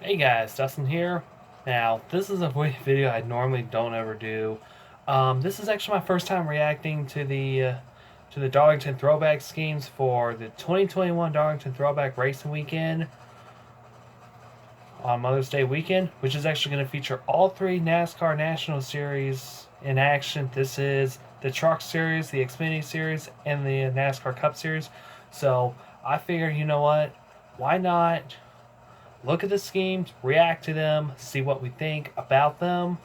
Hey guys, Dustin here. Now, this is a video I normally don't ever do. This is actually my first time reacting to the Darlington Throwback schemes for the 2021 Darlington Throwback Racing Weekend on Mother's Day weekend, which is actually going to feature all three NASCAR National Series in action. This is the Truck Series, the Xfinity Series, and the NASCAR Cup Series. So I figured, you know what? Why not look at the schemes, react to them, see what we think about them,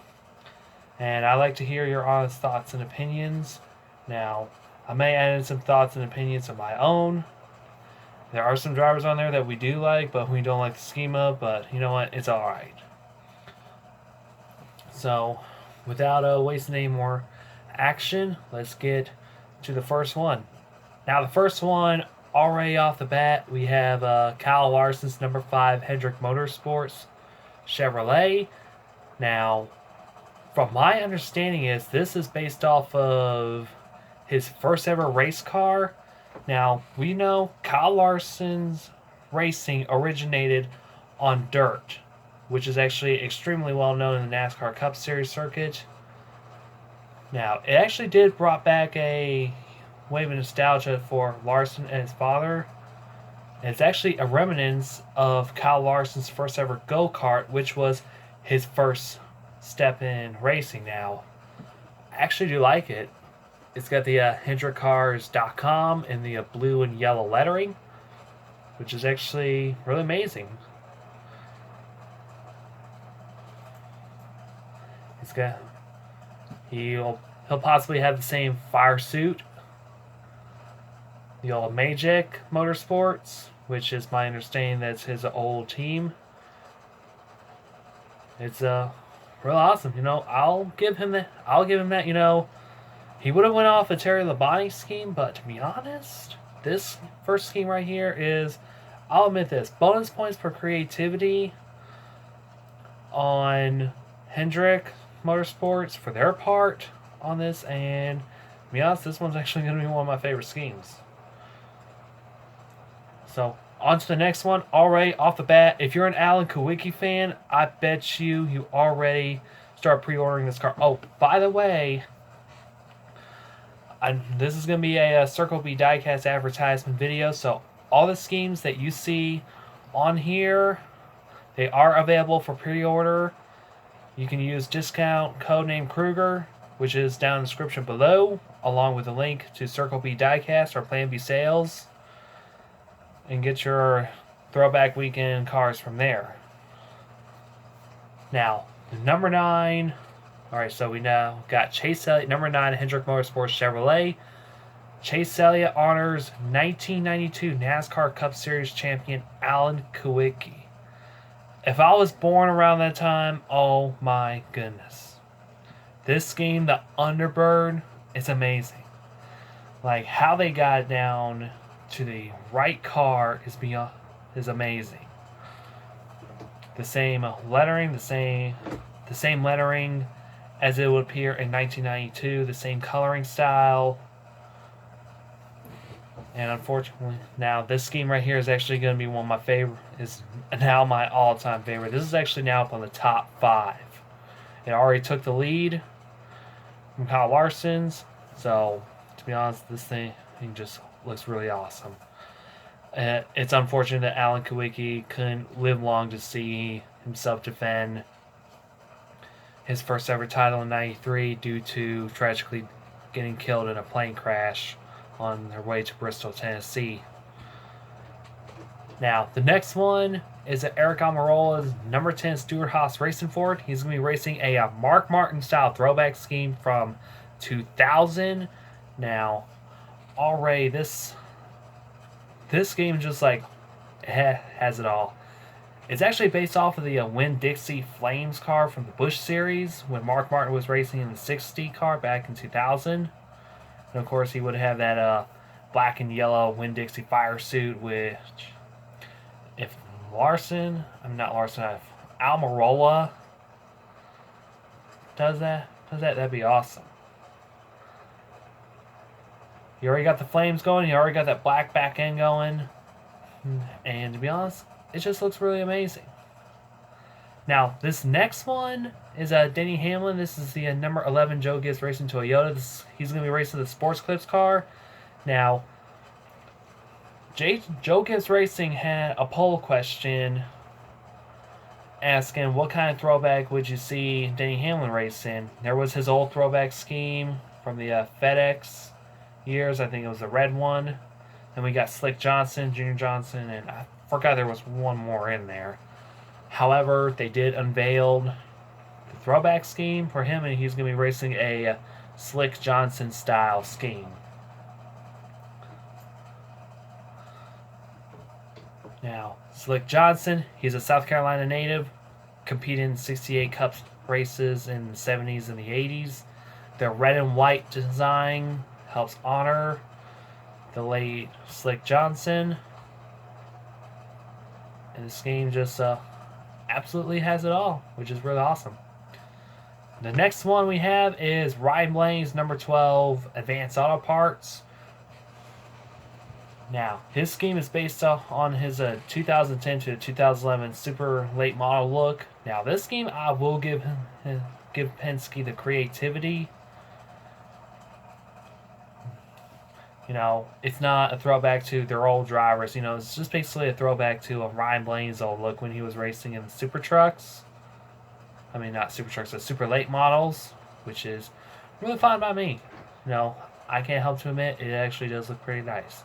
and I like to hear your honest thoughts and opinions. Now, I may add in some thoughts and opinions of my own. There are some drivers on there that we do like, but we don't like the scheme of, but you know what, it's alright. So, without wasting any more action, let's get to the first one. Now, the first one, already off the bat, we have Kyle Larson's number 5 Hendrick Motorsports Chevrolet. Now, from my understanding is this is based off of his first ever race car. Now, we know Kyle Larson's racing originated on dirt, which is actually extremely well known in the NASCAR Cup Series circuit. Now, it actually did brought back a wave of nostalgia for Larson and his father. It's actually a remnants of Kyle Larson's first ever go-kart, which was his first step in racing. Now, I actually do like it. It's got the HendrickCars.com in the blue and yellow lettering, which is actually really amazing. It's got he'll possibly have the same fire suit, the old Magic Motorsports, which is my understanding that's his old team. It's real awesome. You know, I'll give him that. You know, he would have went off a Terry Labonte scheme, but to be honest, this first scheme right here is, I'll admit this, bonus points for creativity on Hendrick Motorsports for their part on this, and to be honest, this one's actually going to be one of my favorite schemes. So, on to the next one. Already off the bat, if you're an Alan Kulwicki fan, I bet you already start pre-ordering this car. Oh, by the way, this is going to be a Circle B diecast advertisement video, so all the schemes that you see on here, they are available for pre-order. You can use discount code name Kruger, which is down in the description below, along with a link to Circle B diecast or Plan B sales, and get your throwback weekend cars from there. Now, number 9. Alright, so we now got Chase Elliott, number 9, Hendrick Motorsports Chevrolet. Chase Elliott honors 1992 NASCAR Cup Series champion Alan Kulwicki. If I was born around that time, oh my goodness. This scheme, the Underbird, it's amazing. Like, how they got it down to the right car is amazing. The same lettering, the same lettering as it would appear in 1992, the same coloring style. And unfortunately, now this scheme right here is actually going to be one of my favorite, is now my all-time favorite. This is actually now up on the top 5. It already took the lead from Kyle Larson's, so to be honest, this thing just looks really awesome. It's unfortunate that Alan Kulwicki couldn't live long to see himself defend his first ever title in '93 due to tragically getting killed in a plane crash on their way to Bristol, Tennessee. Now, the next one is Eric Almirola's number 10 Stewart-Haas Racing Ford. He's going to be racing a Mark Martin style throwback scheme from 2000. Now, already this game just like has it all. It's actually based off of the Winn-Dixie Flames car from the Busch series when Mark Martin was racing in the 60 car back in 2000. And of course, he would have that black and yellow Winn-Dixie fire suit, which if Almirola does that, that'd be awesome. You already got the flames going. You already got that black back end going. And to be honest, it just looks really amazing. Now, this next one is Denny Hamlin. This is the number 11 Joe Gibbs Racing Toyota. He's going to be racing the Sports Clips car. Now, Joe Gibbs Racing had a poll question asking what kind of throwback would you see Denny Hamlin racing. There was his old throwback scheme from the FedEx years. I think it was the red one. Then we got Slick Johnson, Junior Johnson, and I forgot there was one more in there. However, they did unveil the throwback scheme for him, and he's going to be racing a Slick Johnson style scheme. Now, Slick Johnson, he's a South Carolina native, competed in 68 Cup races in the 70s and the 80s. The red and white design helps honor the late Slick Johnson. And this game just absolutely has it all, which is really awesome. The next one we have is Ryan Blaine's number 12 Advanced Auto Parts. Now, his scheme is based on his 2010 to 2011 super late model look. Now, this scheme I will give Penske the creativity. You know, it's not a throwback to their old drivers. You know, it's just basically a throwback to Ryan Blaine's old look when he was racing in the super trucks. I mean, not super trucks, but super late models, which is really fine by me. You know, I can't help to admit it actually does look pretty nice.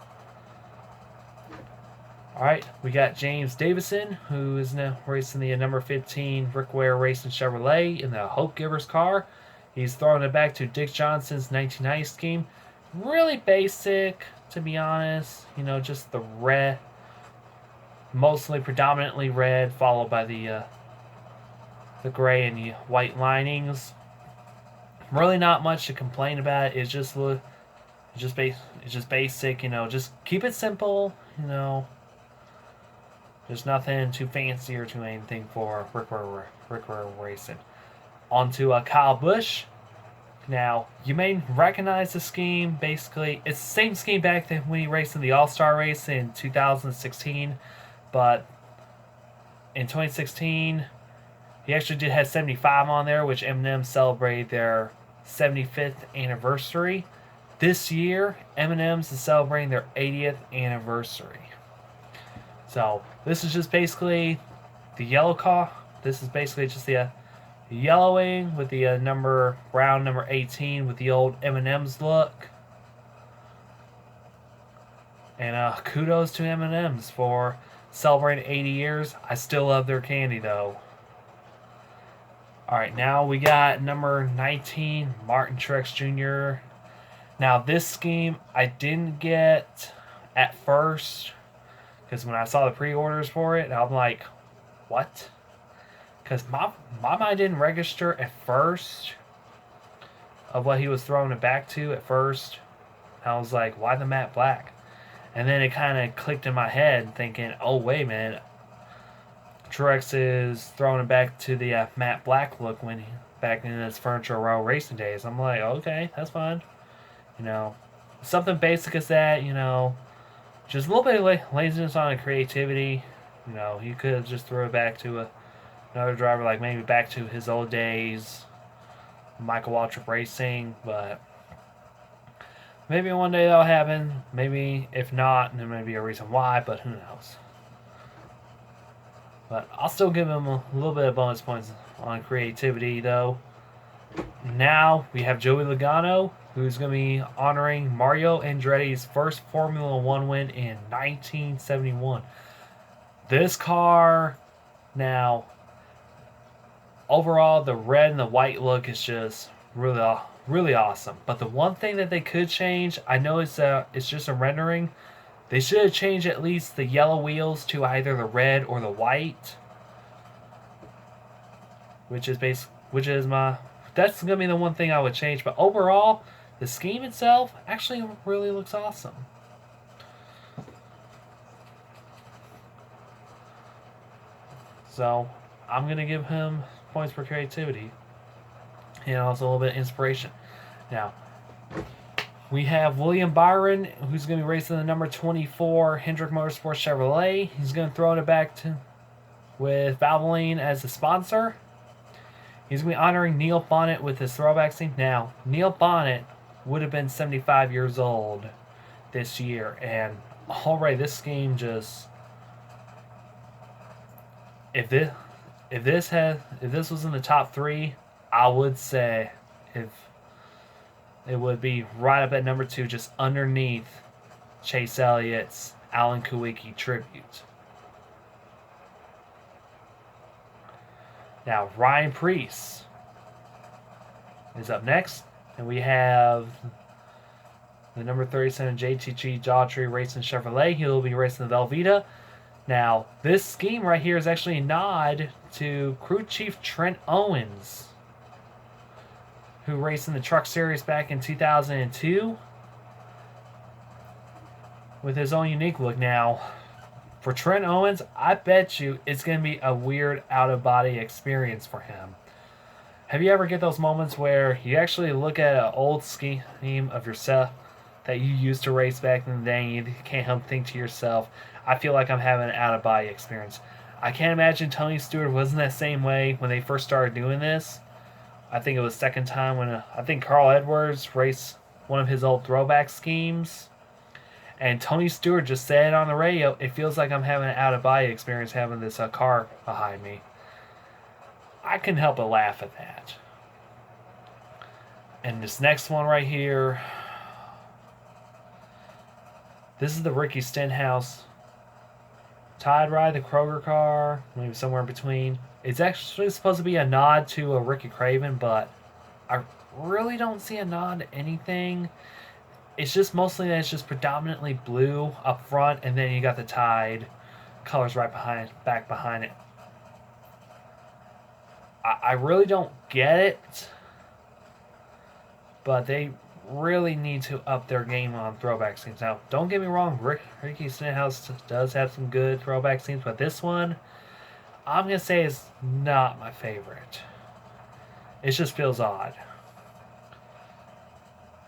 Alright, we got James Davidson, who is now racing the number 15 Rick Ware Racing Chevrolet in the Hope Givers car. He's throwing it back to Dick Johnson's 1990 scheme. Really basic, to be honest. You know, just the red, mostly predominantly red, followed by the gray and the white linings. Really not much to complain about. It's just basic. You know, just keep it simple. You know. There's nothing too fancy or too anything for Rick Ware Racing. On to Kyle Busch. Now, you may recognize the scheme. Basically, it's the same scheme back then when he raced in the All-Star race in 2016. But in 2016, he actually did have 75 on there, which M&M celebrated their 75th anniversary. This year, M&M's is celebrating their 80th anniversary. So, this is just basically the yellow car. This is basically just the yellowing with the brown number 18 with the old M&M's look. And kudos to M&M's for celebrating 80 years. I still love their candy though. Alright, now we got number 19, Martin Trex Jr. Now this scheme I didn't get at first. Because when I saw the pre-orders for it, I'm like, what? Because my mind didn't register at first of what he was throwing it back to at first. I was like, why the matte black? And then it kind of clicked in my head thinking, oh, wait a minute. Truex is throwing it back to the matte black look back in his Furniture Row racing days. I'm like, okay, that's fine. You know, something basic as that, you know. Just a little bit of laziness on the creativity. You know, he could just throw it back to another driver, like maybe back to his old days, Michael Waltrip Racing. But maybe one day that'll happen. Maybe if not, there may be a reason why, but who knows. But I'll still give him a little bit of bonus points on creativity, though. Now we have Joey Logano, who's going to be honoring Mario Andretti's first Formula One win in 1971. This car, now, overall, the red and the white look is just really, really awesome. But the one thing that they could change, I know it's just a rendering. They should have changed at least the yellow wheels to either the red or the white, that's going to be the one thing I would change. But overall, the scheme itself actually really looks awesome. So, I'm going to give him points for creativity. And also a little bit of inspiration. Now, we have William Byron, who's going to be racing the number 24 Hendrick Motorsports Chevrolet. He's going to throw it back to with Valvoline as the sponsor. He's going to be honoring Neil Bonnett with his throwback team. Now, Neil Bonnett would have been 75 years old this year, and already this scheme just, if this was in the top 3, I would say if it would be right up at number 2, just underneath Chase Elliott's Alan Kulwicki tribute. Now, Ryan Preece is up next, and we have the number 37 JTG Daughtry Racing Chevrolet. He'll be racing the Velveeta. Now, this scheme right here is actually a nod to crew chief Trent Owens, who raced in the Truck Series back in 2002 with his own unique look. Now, for Trent Owens, I bet you it's going to be a weird out-of-body experience for him. Have you ever get those moments where you actually look at an old scheme of yourself that you used to race back in the day and you can't help think to yourself, I feel like I'm having an out-of-body experience. I can't imagine Tony Stewart wasn't that same way when they first started doing this. I think it was the second time when I think Carl Edwards raced one of his old throwback schemes. And Tony Stewart just said on the radio, it feels like I'm having an out-of-body experience having this car behind me. I couldn't help but laugh at that. And this next one right here, this is the Ricky Stenhouse Tide Ride, the Kroger car, maybe somewhere in between. It's actually supposed to be a nod to a Ricky Craven, but I really don't see a nod to anything. It's just mostly that it's just predominantly blue up front, and then you got the Tide colors right back behind it. I really don't get it, but they really need to up their game on throwback scenes. Now, don't get me wrong, Ricky Stenhouse does have some good throwback scenes, but this one, I'm going to say is not my favorite. It just feels odd.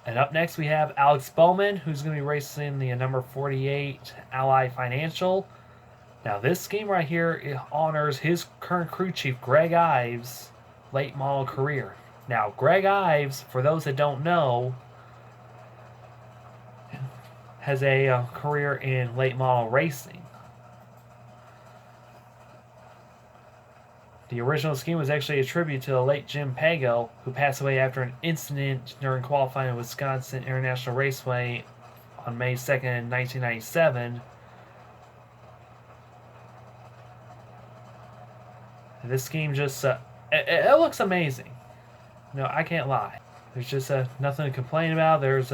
And up next we have Alex Bowman, who's going to be racing the number 48 Ally Financial. Now this scheme right here honors his current crew chief, Greg Ives' late model career. Now Greg Ives, for those that don't know, has a career in late model racing. The original scheme was actually a tribute to the late Jim Pago, who passed away after an incident during qualifying at Wisconsin International Raceway on May 2nd, 1997. This scheme just, it looks amazing. No, I can't lie. There's just nothing to complain about. There's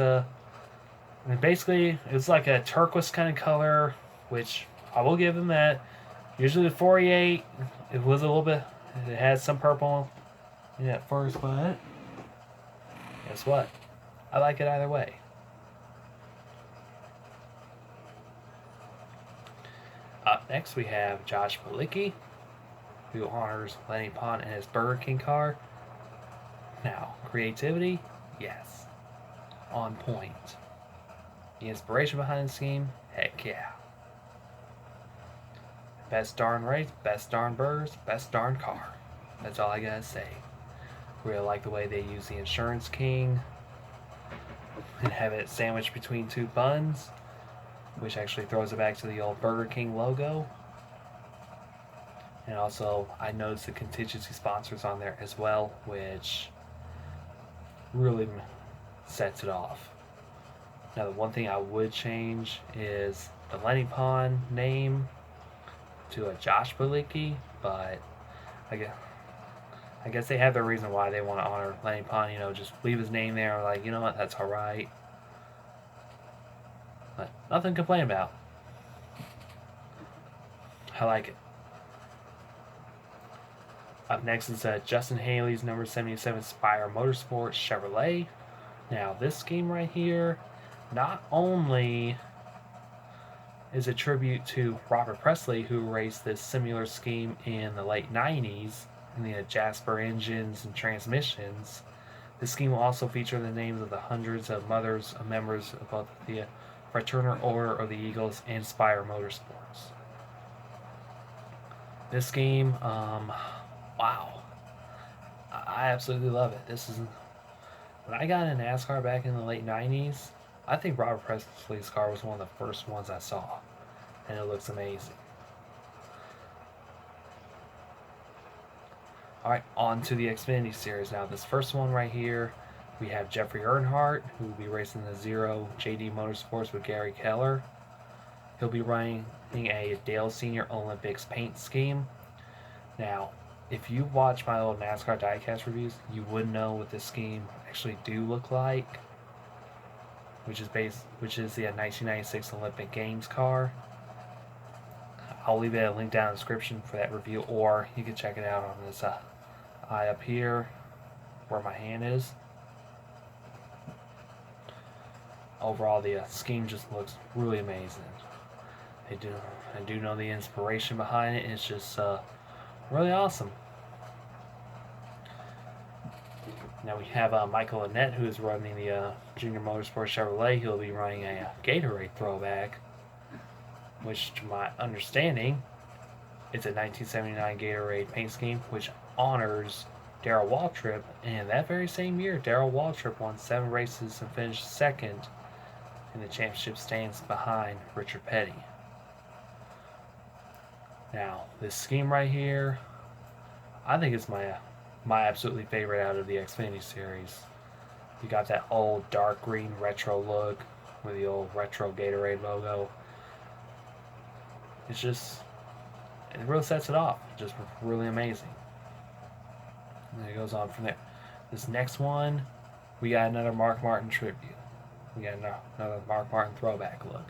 basically, it's like a turquoise kind of color, which I will give them that. Usually the 48, it was a little bit, it had some purple in it first, but guess what? I like it either way. Up next we have Josh Malicki, who honors Lenny Pond and his Burger King car. Now, creativity, yes, on point. The inspiration behind the scheme, heck yeah. Best darn race, best darn burgers, best darn car. That's all I gotta say. Really like the way they use the Insurance King and have it sandwiched between two buns, which actually throws it back to the old Burger King logo. And also, I noticed the contingency sponsors on there as well, which really sets it off. Now, the one thing I would change is the Lenny Pond name to a Josh Malicki, but I guess they have their reason why they want to honor Lenny Pond. You know, just leave his name there. Like, you know what, that's all right. But nothing to complain about. I like it. Up next is Justin Haley's number 77 Spire Motorsports Chevrolet. Now, this scheme right here, not only is a tribute to Robert Presley, who raced this similar scheme in the late 90s in the Jasper engines and transmissions. This scheme will also feature the names of the hundreds of mothers of members of both the Fraternal Order of the Eagles and Spire Motorsports. This scheme, wow, I absolutely love it. This is when I got into NASCAR back in the late '90s. I think Robert Presley's car was one of the first ones I saw, and it looks amazing. All right, on to the Xfinity Series now. This first one right here, we have Jeffrey Earnhardt, who will be racing the Zero JD Motorsports with Gary Keller. He'll be running a Dale Senior Olympics paint scheme. Now, if you watch my old NASCAR diecast reviews, you would know what this scheme actually do look like, which is the 1996 Olympic Games car. I'll leave a link down in the description for that review, or you can check it out on this eye up here where my hand is. Overall, the scheme just looks really amazing. I do know the inspiration behind it. It's just really awesome. Now we have Michael Annett, who is running the Junior Motorsports Chevrolet. He'll be running a Gatorade throwback, which, to my understanding, it's a 1979 Gatorade paint scheme, which honors Darrell Waltrip. And that very same year, Darrell Waltrip won 7 races and finished second in the championship stands behind Richard Petty. Now, this scheme right here, I think it's my absolutely favorite out of the Xfinity Series. You got that old dark green retro look with the old retro Gatorade logo. It really sets it off. Just really amazing. And it goes on from there. This next one, we got another Mark Martin tribute. We got another Mark Martin throwback look.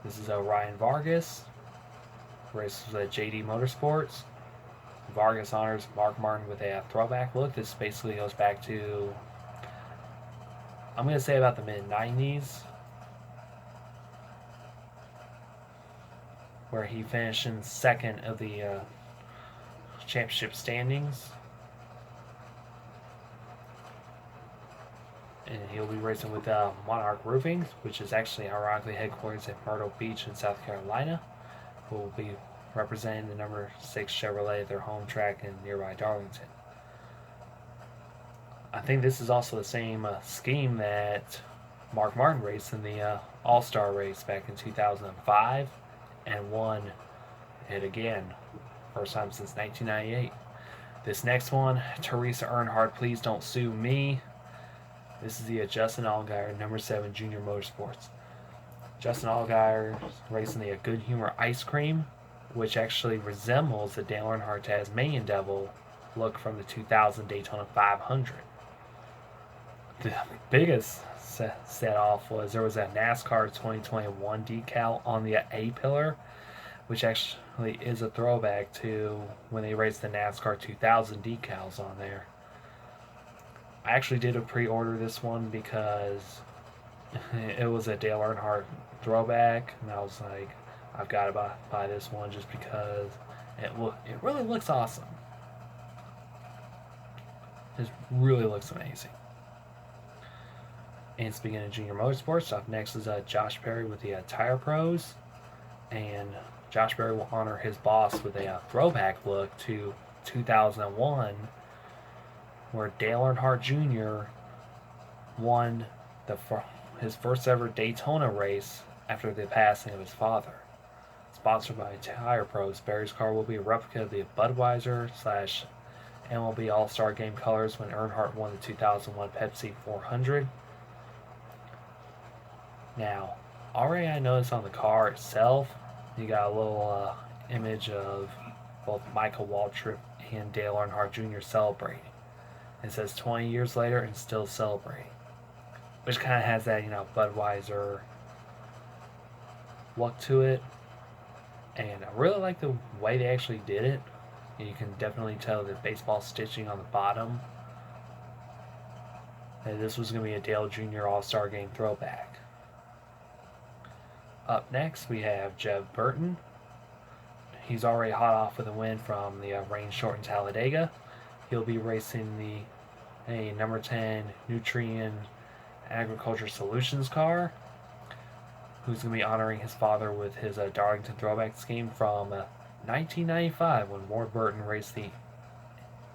This is Ryan Vargas. Races at JD Motorsports. Vargas honors Mark Martin with a throwback look. This basically goes back to, I'm going to say, about the mid-90s, where he finished in second of the championship standings. And he'll be racing with Monarch Roofing, which is actually ironically headquartered at Myrtle Beach in South Carolina, who will be representing the number 6 Chevrolet at their home track in nearby Darlington. I think this is also the same scheme that Mark Martin raced in the All-Star race back in 2005 and won it again, first time since 1998. This next one, Teresa Earnhardt, Please Don't Sue Me. This is the Justin Allgaier, number 7 Junior Motorsports. Justin Allgaier is racing the GoodHumor Ice Cream, which actually resembles the Dale Earnhardt Tasmanian Devil look from the 2000 Daytona 500. The biggest set off was there was a NASCAR 2021 decal on the A-pillar, which actually is a throwback to when they raced the NASCAR 2000 decals on there. I actually did a pre-order this one because it was a Dale Earnhardt throwback, and I was like, I've got to buy this one just because it really looks awesome. It really looks amazing. And speaking of Junior Motorsports, up next is Josh Perry with the Tire Pros, and Josh Perry will honor his boss with a throwback look to 2001, where Dale Earnhardt Jr. won his first ever Daytona race after the passing of his father. Sponsored by Tire Pros, Barry's car will be a replica of the Budweiser / MLB All-Star Game colors when Earnhardt won the 2001 Pepsi 400. Now, already I noticed on the car itself, you got a little image of both Michael Waltrip and Dale Earnhardt Jr. celebrating. It says 20 years later and still celebrating, which kind of has that, Budweiser look to it. And I really like the way they actually did it. You can definitely tell the baseball stitching on the bottom. And this was going to be a Dale Jr. All-Star Game throwback. Up next, we have Jeb Burton. He's already hot off with a win from the rain-shortened Talladega. He'll be racing a number 10 Nutrien Agriculture Solutions car, who's going to be honoring his father with his Darlington Throwback scheme from 1995 when Ward Burton raced the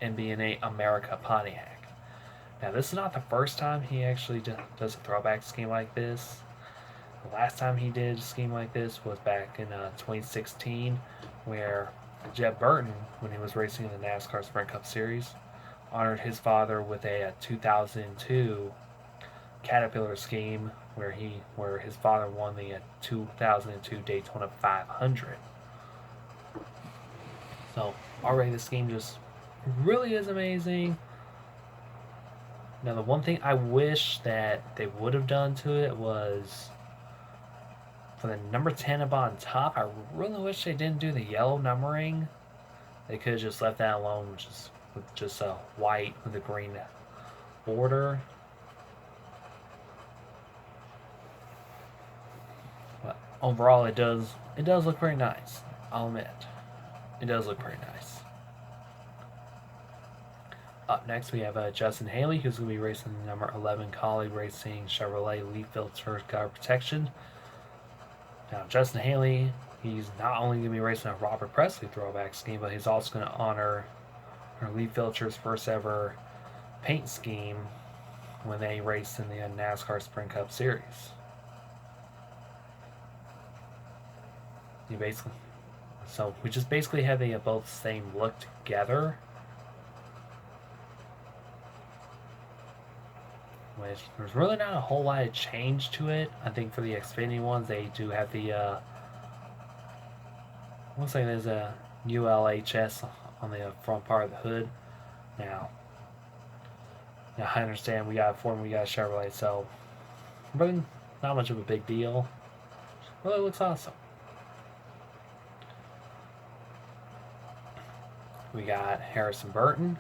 MB&A America Pontiac. Now, this is not the first time he actually does a throwback scheme like this. The last time he did a scheme like this was back in 2016, where Jeb Burton, when he was racing in the NASCAR Sprint Cup Series, honored his father with a 2002 Caterpillar scheme where his father won the 2002 Daytona 500. So already the scheme just really is amazing. Now the one thing I wish that they would have done to it was for the number 10 up on top, I really wish they didn't do the yellow numbering. They could have just left that alone, with just a white with a green border. But overall, it does look pretty nice. I'll admit, it does look pretty nice. Up next, we have Justin Haley, who's going to be racing the number 11 Collie Racing Chevrolet Leaf Filter Guard Protection. Now, Justin Haley, he's not only going to be racing a Robert Presley throwback scheme, but he's also going to honor Leaf Filter's first ever paint scheme when they raced in the NASCAR Sprint Cup Series. So we just basically have the both same look together. Which there's really not a whole lot of change to it. I think for the Xfinity ones, they do have the looks like there's a ULHS on the front part of the hood. Now I understand we got a Ford and we got a Chevrolet, so really not much of a big deal. Really looks awesome. We got Harrison Burton,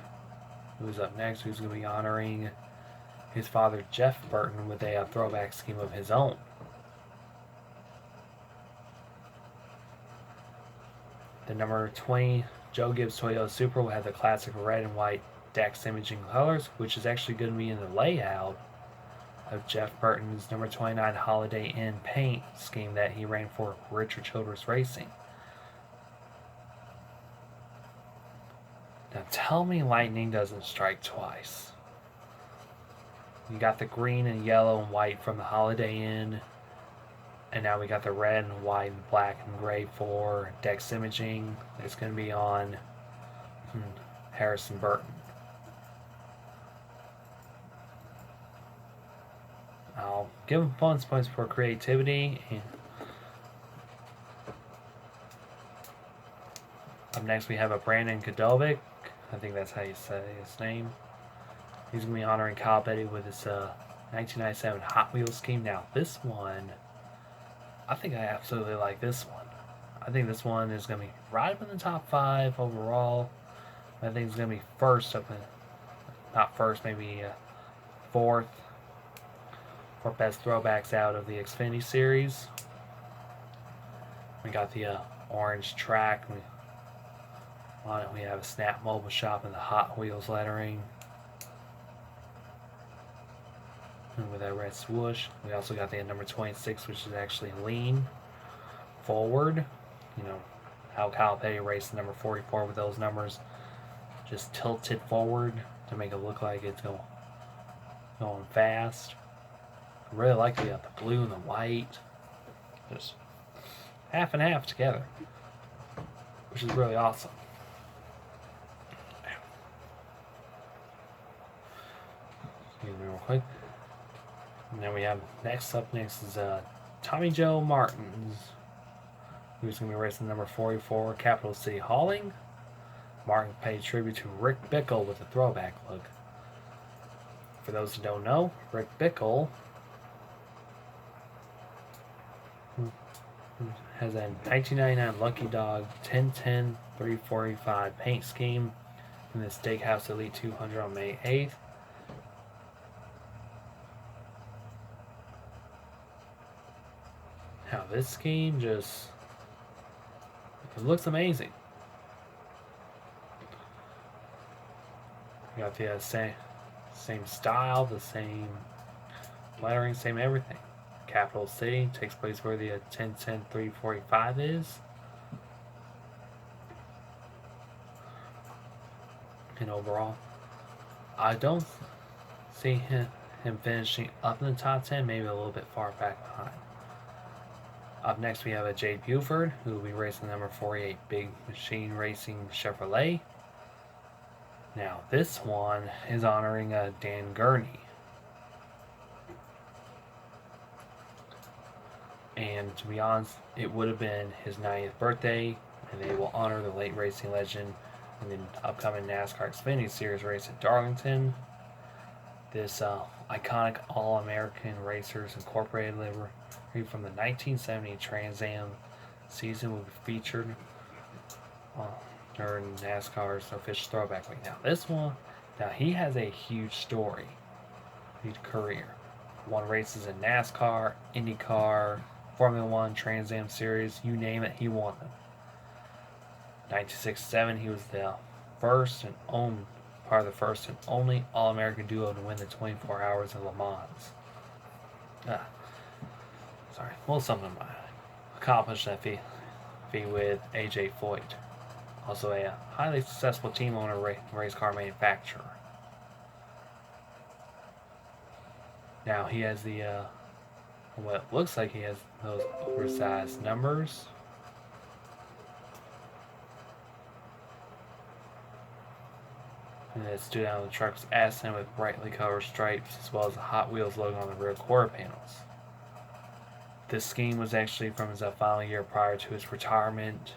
who's up next, who's going to be honoring his father Jeff Burton with a throwback scheme of his own. The number 20 Joe Gibbs Toyota Supra will have the classic red and white Dex imaging colors, which is actually going to be in the layout of Jeff Burton's number 29 Holiday Inn paint scheme that he ran for Richard Childress Racing. Now tell me lightning doesn't strike twice. You got the green and yellow and white from the Holiday Inn, and now we got the red and white and black and gray for Dex imaging. It's going to be on Harrison Burton. I'll give him bonus points for creativity. Up next we have a Brandon Kodovic. I think that's how you say his name. He's going to be honoring Kyle Petty with his 1997 Hot Wheels scheme. Now, this one, I think I absolutely like this one. I think this one is going to be right up in the top 5 overall. I think it's going to be first up in, not first, maybe fourth for best throwbacks out of the Xfinity Series. We got the orange track. On it we have a Snap Mobile Shop and the Hot Wheels lettering. And with that red swoosh, we also got the number 26, which is actually lean forward. You know, how Kyle Petty raced number 44 with those numbers just tilted forward to make it look like it's going fast. I really like the blue and the white. Just half and half together, which is really awesome. Excuse me real quick. And then we have next is Tommy Joe Martins, who's going to be racing number 44 Capital City Hauling. Martin paid tribute to Rick Bickle with a throwback look. For those who don't know, Rick Bickle has a 1999 Lucky Dog 1010 345 paint scheme in the Steakhouse Elite 200 on May 8th. Now this scheme it looks amazing. You got the same style, the same lettering, same everything. Capital City takes place where the 1010 345 is. And overall, I don't see him finishing up in the top 10, maybe a little bit far back behind. Up next, we have a Jay Buford, who will be racing number 48 Big Machine Racing Chevrolet. Now, this one is honoring Dan Gurney. And to be honest, it would have been his 90th birthday, and they will honor the late racing legend in the upcoming NASCAR Xfinity Series race at Darlington. This iconic All-American Racers Incorporated livery from the 1970 Trans Am season will be featured during NASCAR's official throwback week. Now he has a huge story, huge career. Won races in NASCAR, IndyCar, Formula One, Trans Am Series, you name it, he won them. 1967, he was the first and only All-American duo to win the 24 Hours of Le Mans. Something accomplished that feat with A.J. Foyt, also a highly successful team owner, race car manufacturer. Now he has what looks like he has those oversized numbers. And it stood out on the truck's accent with brightly colored stripes, as well as the Hot Wheels logo on the rear quarter panels. This scheme was actually from his final year prior to his retirement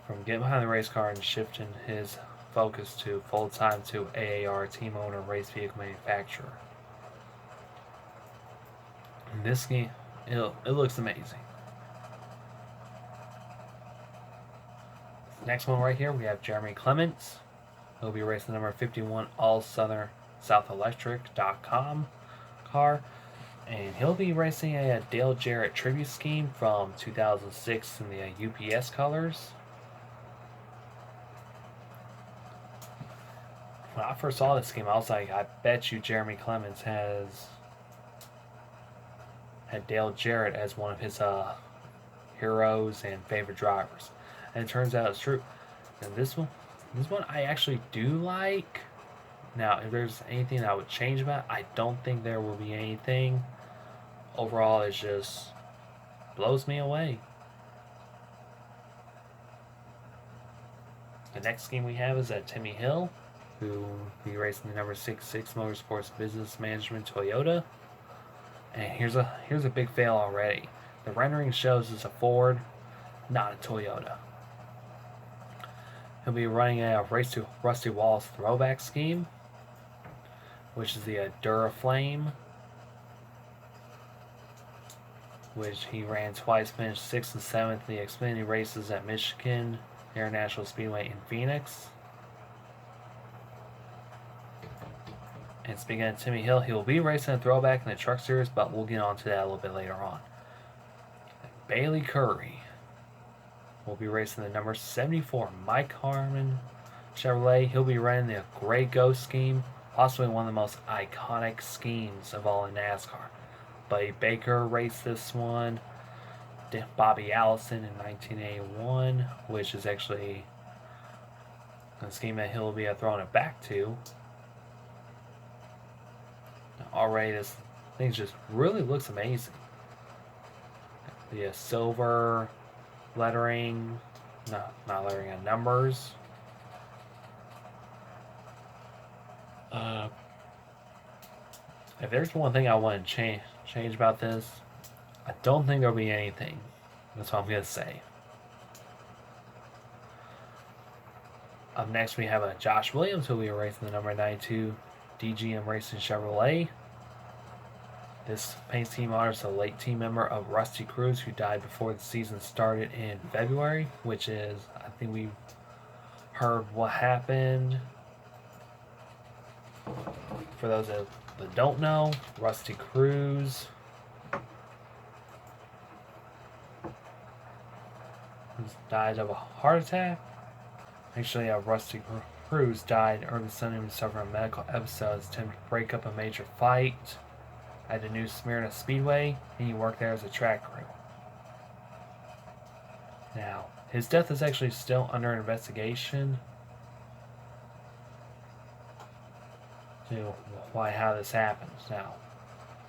from getting behind the race car and shifting his focus to full-time to AAR team owner, race vehicle manufacturer. And this scheme, it looks amazing. Next one right here, we have Jeremy Clements. He'll be racing the number 51 all-southern-southelectric.com car. And he'll be racing a Dale Jarrett tribute scheme from 2006 in the UPS colors. When I first saw this scheme, I was like, I bet you Jeremy Clements had Dale Jarrett as one of his heroes and favorite drivers. And it turns out it's true. And this one I actually do like. Now, if there's anything that I would change about it, I don't think there will be anything. Overall, it just blows me away. The next scheme we have is Timmy Hill, who will be racing the number 66 Motorsports Business Management Toyota. And here's a big fail already. The rendering shows it's a Ford, not a Toyota. He'll be running a Race to Rusty Wallace throwback scheme, which is the Duraflame, which he ran twice, finished 6th and 7th in the Xfinity races at Michigan International Speedway in Phoenix. And speaking of Timmy Hill, he will be racing a throwback in the Truck Series, but we'll get on to that a little bit later on. Bailey Curry will be racing the number 74 Mike Harmon Chevrolet. He'll be running the Gray Ghost scheme, possibly one of the most iconic schemes of all in NASCAR. Buddy Baker raced this one. Bobby Allison in 1981, which is actually a scheme that he'll be throwing it back to. Already, this thing just really looks amazing. The silver lettering, no, not lettering, numbers. If there's one thing I want to change about this, I don't think there'll be anything. That's what I'm going to say. Up next, we have Josh Williams, who will be racing the number 92 DGM Racing Chevrolet. This paint team honors a late team member of Rusty Cruz, who died before the season started in February, which is, I think we heard what happened. For those that don't know, Rusty Cruz died of a heart attack. Actually, Rusty Cruz died early Sunday when suffering a medical episode as attempted to break up a major fight at the New Smyrna Speedway, and he worked there as a track crew. Now, his death is actually still under investigation. to how this happens. Now,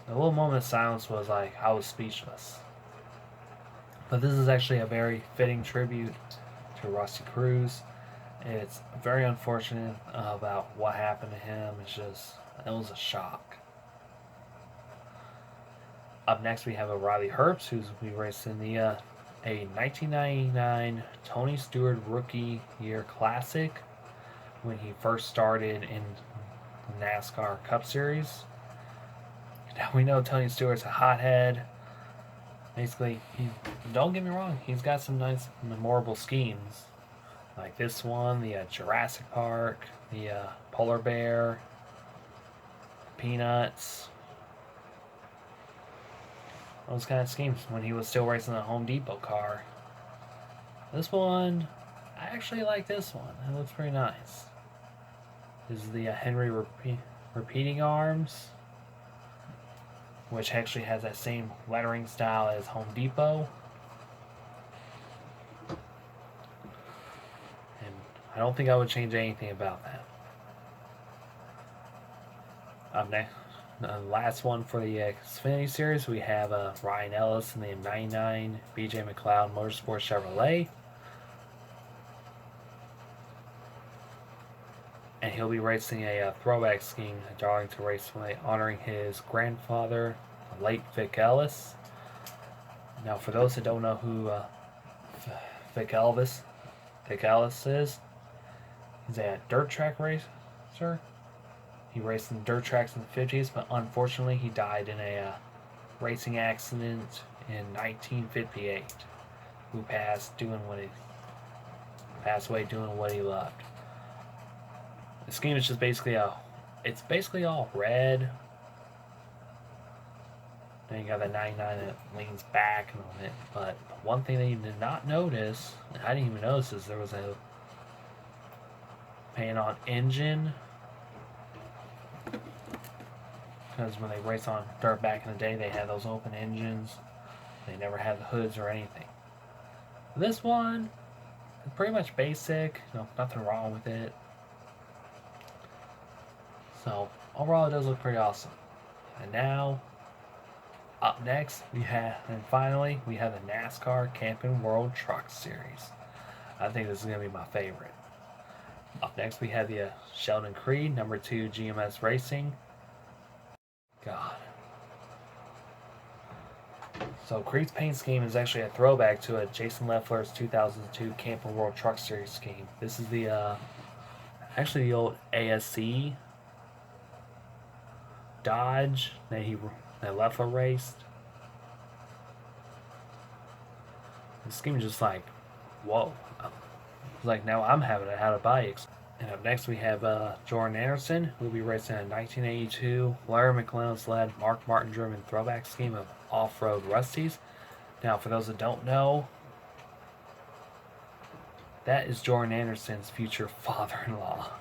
the little moment of silence was like I was speechless. But this is actually a very fitting tribute to Rusty Cruz. It's very unfortunate about what happened to him. It was a shock. Up next, we have a Riley Herbst, who's we racing the a 1999 Tony Stewart Rookie Year Classic when he first started in NASCAR Cup Series. Now we know Tony Stewart's a hothead. Basically, don't get me wrong, he's got some nice memorable schemes. Like this one, the Jurassic Park, the Polar Bear, Peanuts. Those kind of schemes when he was still racing a Home Depot car. This one, I actually like this one. It looks pretty nice. This is the Henry repeating arms, which actually has that same lettering style as Home Depot. And I don't think I would change anything about that. Up next, the last one for the Xfinity Series, we have Ryan Ellis in the 99 BJ McLeod Motorsports Chevrolet. And he'll be racing a throwback scheme at Darlington Raceway, honoring his grandfather, the late Vic Ellis. Now, for those that don't know who Vic Ellis is, he's a dirt track racer. He raced in dirt tracks in the 50s, but unfortunately he died in a racing accident in 1958. Who passed away doing what he loved. The scheme is just basically it's basically all red. Then you got the 99 that leans back on it. But one thing that you did not notice, and I didn't even notice, is there was a paint on engine. Because when they raced on dirt back in the day, they had those open engines. They never had the hoods or anything. This one, pretty much basic. Nothing wrong with it. So overall, it does look pretty awesome. And now, up next, finally, we have the NASCAR Camping World Truck Series. I think this is going to be my favorite. Up next, we have the Sheldon Creed, number 2 GMS Racing. God. So Creed's paint scheme is actually a throwback to a Jason Leffler's 2002 Camping World Truck Series scheme. This is the actually the old ASC Dodge that Leffler raced. The scheme is just like, whoa. Like now I'm having it how to buy it. And up next we have Jordan Anderson, who will be racing a 1982 Larry McLennan-led Mark Martin driven throwback scheme of off-road Rusties. Now for those that don't know, that is Jordan Anderson's future father-in-law.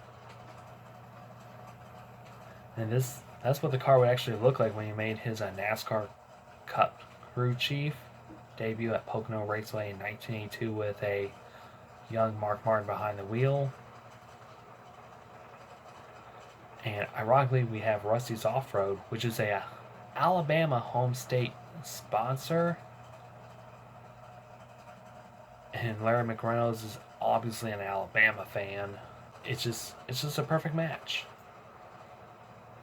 And that's what the car would actually look like when he made his NASCAR Cup crew chief debut at Pocono Raceway in 1982 with a young Mark Martin behind the wheel. And ironically, we have Rusty's Off-Road, which is a Alabama home state sponsor. And Larry McReynolds is obviously an Alabama fan. It's just a perfect match.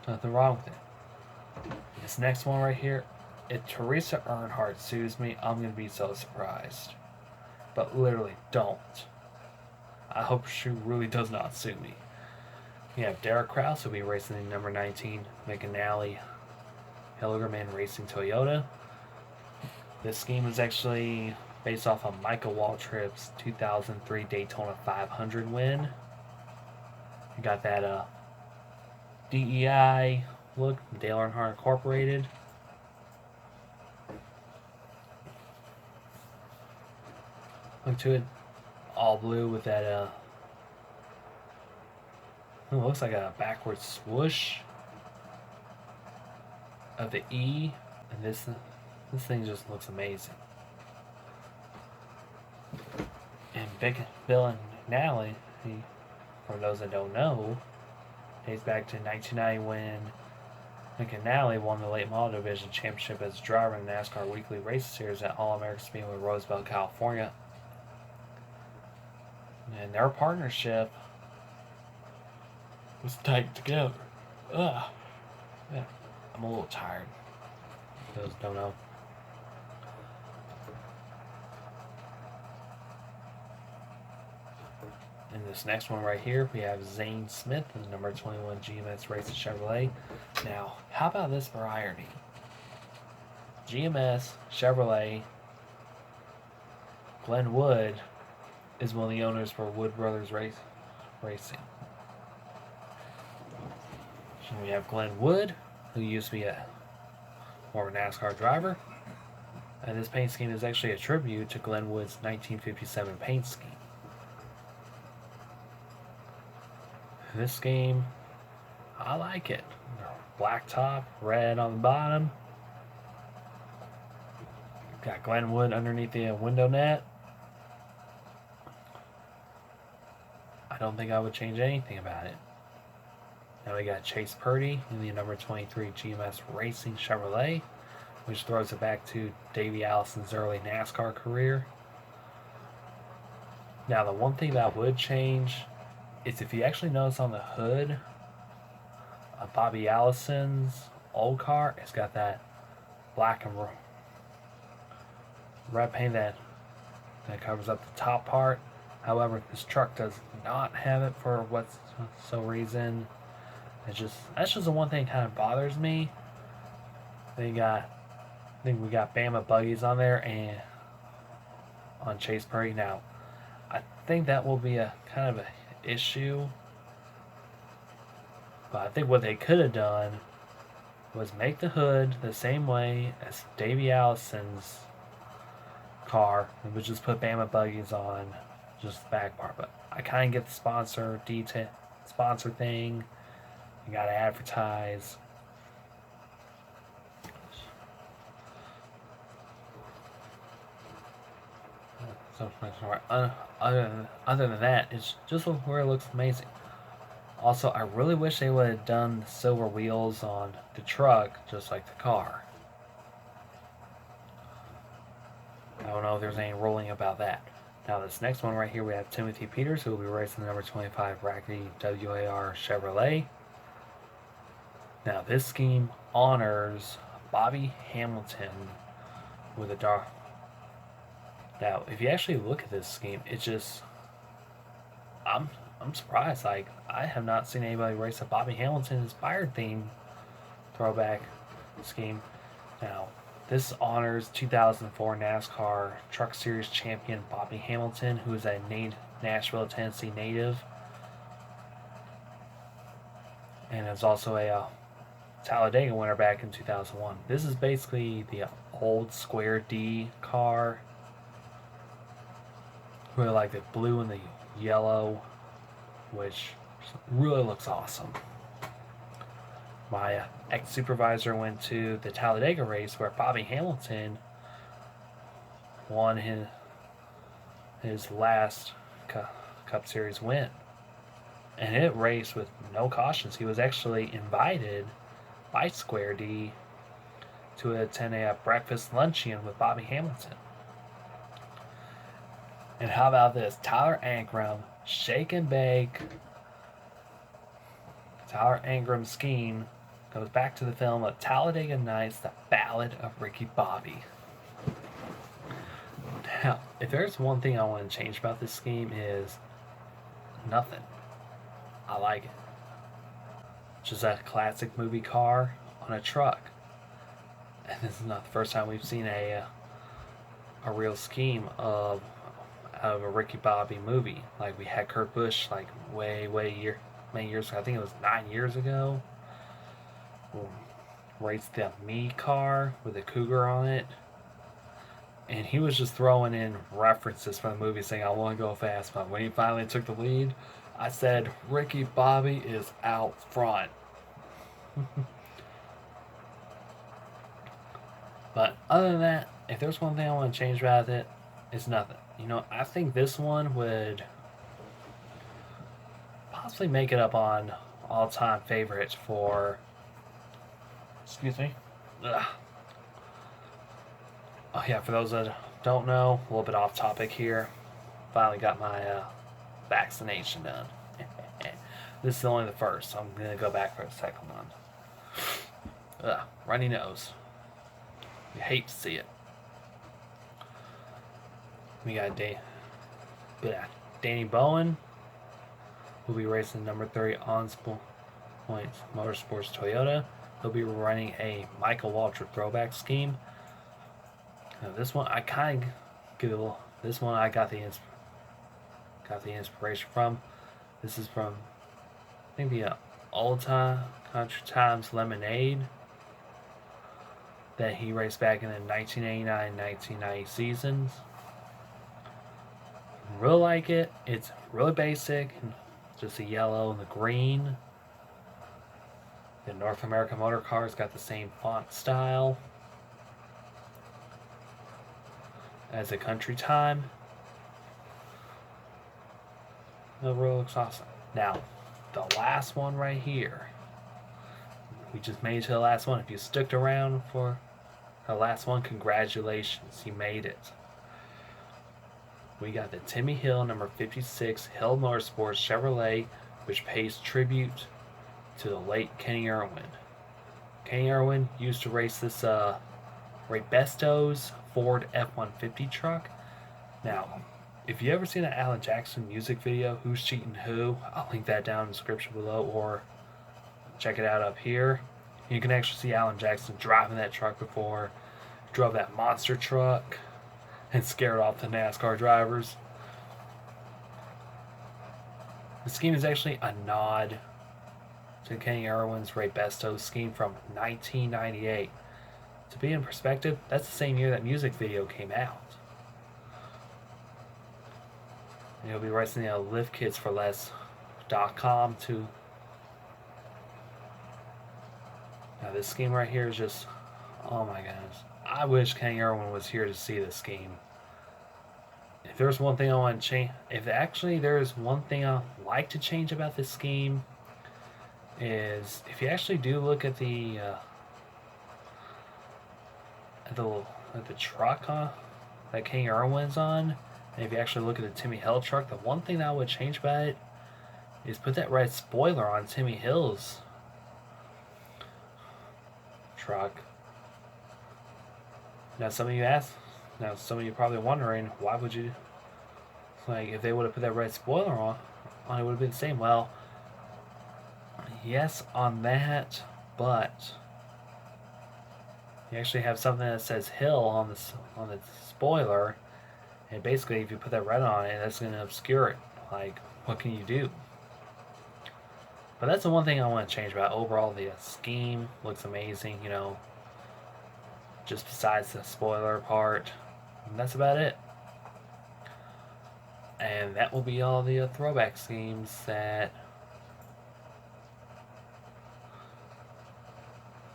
Nothing wrong with it. This next one right here, if Teresa Earnhardt sues me, I'm going to be so surprised. But literally, don't. I hope she really does not sue me. We have Derek Kraus, who will be racing in number 19 McAnally Hilligerman Racing Toyota. This scheme is actually based off of Michael Waltrip's 2003 Daytona 500 win. You got that DEI look, Dale Earnhardt Incorporated. Look to it, all blue with that it looks like a backward swoosh of the E, and this thing just looks amazing. And Big Bill and Nally, for those that don't know, Dates back to 1990 when McAnally won the late model division championship as a driver in the NASCAR Weekly Race Series at All-American Speedway, Roseville, California. And their partnership was tight together. Ugh. Yeah, I'm a little tired. Those don't know. In this next one right here, we have Zane Smith in the number 21 GMS Racing Chevrolet. Now, how about this for irony? GMS Chevrolet, Glenn Wood is one of the owners for Wood Brothers Racing. So we have Glenn Wood, who used to be a former NASCAR driver. And this paint scheme is actually a tribute to Glenn Wood's 1957 paint scheme. This scheme, I like it. Black top, red on the bottom. Got Glenn Wood underneath the window net. I don't think I would change anything about it. Now we got Chase Purdy in the number 23 GMS Racing Chevrolet, which throws it back to Davey Allison's early NASCAR career. Now the one thing that I would change is if you actually notice on the hood of Bobby Allison's old car, it's got that black and red paint that covers up the top part. However, this truck does not have it for some reason. That's just the one thing that kind of bothers me. I think we got Bama buggies on there and on Chase Purdy. Now, I think that will be a kind of an issue. But I think what they could have done was make the hood the same way as Davey Allison's car and would just put Bama buggies on just the back part. But I kind of get the sponsor thing. You gotta advertise. So other than that, it's just where it looks amazing. Also, I really wish they would have done the silver wheels on the truck just like the car. I don't know if there's any ruling about that. Now this next one right here, we have Timothy Peters, who will be racing the number 25 Rackety WAR Chevrolet. Now this scheme honors Bobby Hamilton with a dark. Now, if you actually look at this scheme, it's just I'm surprised. Like, I have not seen anybody race a Bobby Hamilton inspired theme throwback scheme. Now, this honors 2004 NASCAR Truck Series champion Bobby Hamilton, who is a Nashville, Tennessee native, and is also a Talladega winner back in 2001. This is basically the old Square D car, really like the blue and the yellow, which really looks awesome. My ex-supervisor went to the Talladega race where Bobby Hamilton won his last Cup Series win. And it raced with no cautions. He was actually invited by Square D to attend a breakfast luncheon with Bobby Hamilton. And how about this? Tyler Ankrum, shake and bake. Tyler Ankrum scheme goes back to the film of Talladega Nights, The Ballad of Ricky Bobby. Now, if there's one thing I want to change about this scheme is nothing. I like it. Just a classic movie car on a truck. And this is not the first time we've seen a real scheme of a Ricky Bobby movie. Like, we had Kurt Busch like many years ago. I think it was 9 years ago. Raced the Me car with a Cougar on it. And he was just throwing in references from the movie saying, I want to go fast. But when he finally took the lead, I said, Ricky Bobby is out front. But other than that, if there's one thing I want to change about it, it's nothing. You know, I think this one would possibly make it up on all-time favorite for... Excuse me. Ugh. Oh yeah, for those that don't know, a little bit off topic here. Finally got my vaccination done. This is only the first, so I'm going to go back for the second one. Ugh, runny nose. You hate to see it. We got Danny Bowen, who'll be racing number 30 on points Motorsports Toyota. He'll be running a Michael Waltrip throwback scheme. Now this one I kind of give it a little. This one I got the inspiration from. This is from I think the Old Time Country Times Lemonade that he raced back in the 1989-1990 seasons. Really like it. It's really basic, just the yellow and the green. The North American Motor Car's got the same font style as the Country Time. It really looks awesome. Now, the last one right here. We just made it to the last one. If you stuck around for the last one, congratulations, you made it. We got the Timmy Hill number 56 Hill Motorsports Chevrolet, which pays tribute to the late Kenny Irwin. Kenny Irwin used to race this Ray Besto's Ford F-150 truck. Now, if you ever seen that Alan Jackson music video, Who's Cheating Who, I'll link that down in the description below, or check it out up here. You can actually see Alan Jackson driving that truck before. He drove that monster truck and scared off the NASCAR drivers. The scheme is actually a nod to Kenny Irwin's Ray Besto's scheme from 1998. To be in perspective, that's the same year that music video came out. And he'll be racing the liftkitsforless.com too. Now this scheme right here is just, oh my goodness. I wish Kenny Irwin was here to see this scheme. If there's one thing I want to change, if actually there's one thing I like to change about this scheme, is if you actually do look at the truck that Kenny Irwin's on, and if you actually look at the Timmy Hill truck, the one thing that I would change about it is put that red spoiler on Timmy Hill's truck. Now some of you probably wondering, why would you, like, if they would have put that red spoiler on it would have been the same. Well, yes on that, but you actually have something that says Hill on the spoiler, and basically if you put that red on it, that's going to obscure it. Like, what can you do? But that's the one thing I want to change about. Overall, the scheme looks amazing, you know, just besides the spoiler part. And that's about it. And that will be all the throwback schemes that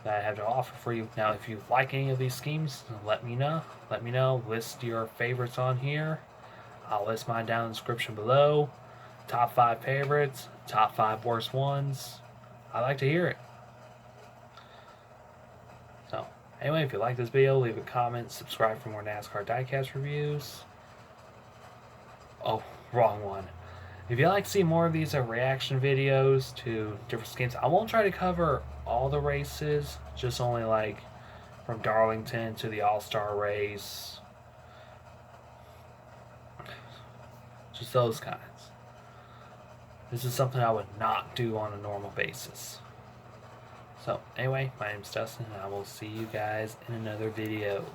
I have to offer for you. Now, if you like any of these schemes, let me know. Let me know. List your favorites on here. I'll list mine down in the description below. Top 5 favorites, top 5 worst ones. I like to hear it. So, anyway, if you like this video, leave a comment, subscribe for more NASCAR diecast reviews. Oh, wrong one. If you like to see more of these reaction videos to different schemes, I won't try to cover all the races, just only like from Darlington to the All-Star race. Just those kinds. This is something I would not do on a normal basis. So, anyway, my name's Dustin, and I will see you guys in another video.